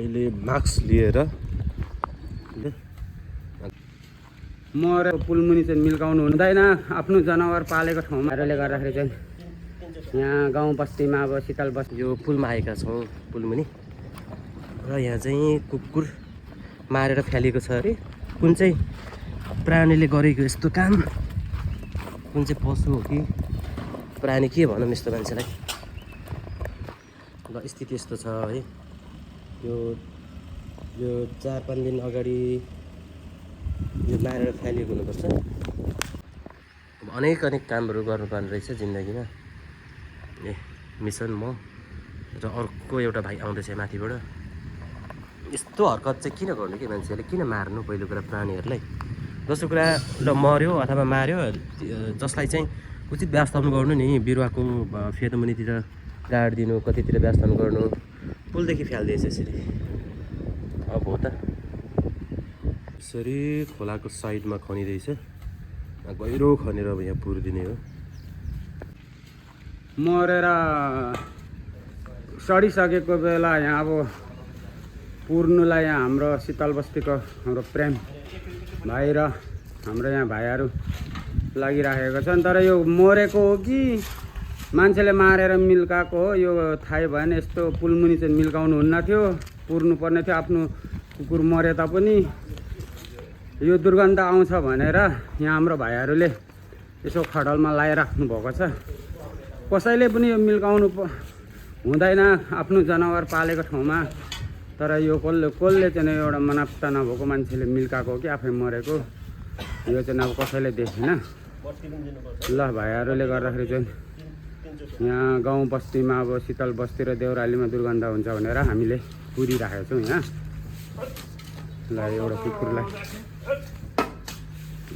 अहिले मास्क लिएर मरेर पुलमुनि चाहिँ मिल्काउनु हुँदैन। आफ्नो जनावर पालेको ठाउँमाले गर्दाखेरि चाहिँ यहाँ गाउँ बस्तीमा अब शीतल बस्ती यो पुलमा आएका छौँ पुलमुनि र यहाँ चाहिँ कुकुर मारेर फ्यालेको छ अरे। कुन चाहिँ प्राणीले गरेको यस्तो काम, कुन चाहिँ पशु हो कि प्राणी के भनौँ यस्तो मान्छेलाई। ल स्थिति यस्तो छ है। यो 4-5 दिन अगाडि यो मारेर फ्यालिएको हुनुपर्छ। अब अनेक कामहरू गर्नुपर्ने रहेछ जिन्दगीमा। मिसन म र अर्को एउटा भाइ आउँदैछ माथिबाट। यस्तो हरकत चाहिँ किन गर्नु कि मान्छेहरूले, किन मार्नु पहिलो कुरा प्राणीहरूलाई। दोस्रो कुरा ल मर्यो अथवा मार्यो जसलाई चाहिँ उचित व्यवस्थापन गर्नु नि। बिरुवाको फेदमुनितिर गाडिदिनु, कतितिर व्यवस्थापन गर्नु। पुलदेखि फ्यालिदिएछ यसरी। अब हो त यसरी खोलाको साइडमा खनिँदैछ। गहिरो खनेर अब यहाँ पुरिदिने हो। मरेर सडिसकेको बेला यहाँ अब पुर्नुलाई यहाँ हाम्रो शीतल बस्तीको हाम्रो प्रेम भाइ र हाम्रो यहाँ भाइहरू लागिराखेको छन्। तर यो मरेको हो कि मान्छेले मारेर मिल्काएको हो यो थाहै भएन। यस्तो पुलमुनि चाहिँ मिल्काउनु हुन्न थियो, पुर्नु पर्ने थियो। आफ्नो कुकुर मरे तापनि यो दुर्गन्ध आउँछ भनेर यहाँ हाम्रो भाइहरूले यसो खडलमा लगाइराख्नु भएको छ। कसैले पनि यो मिल्काउनु हुँदैन आफ्नो जनावर पालेको ठाउँमा। तर यो कसले चाहिँ एउटा मनाप्ता नभएको मान्छेले मिल्काएको हो कि आफै मरेको, यो चाहिँ अब कसैले देखेन। ल भाइहरूले गर्दाखेरि चाहिँ यहाँ गाउँ बस्तीमा अब शीतल बस्ती र देउरालीमा दुर्गन्ध हुन्छ भनेर हामीले पुरिराखेको छौँ यहाँ। ल एउटा कुकुरलाई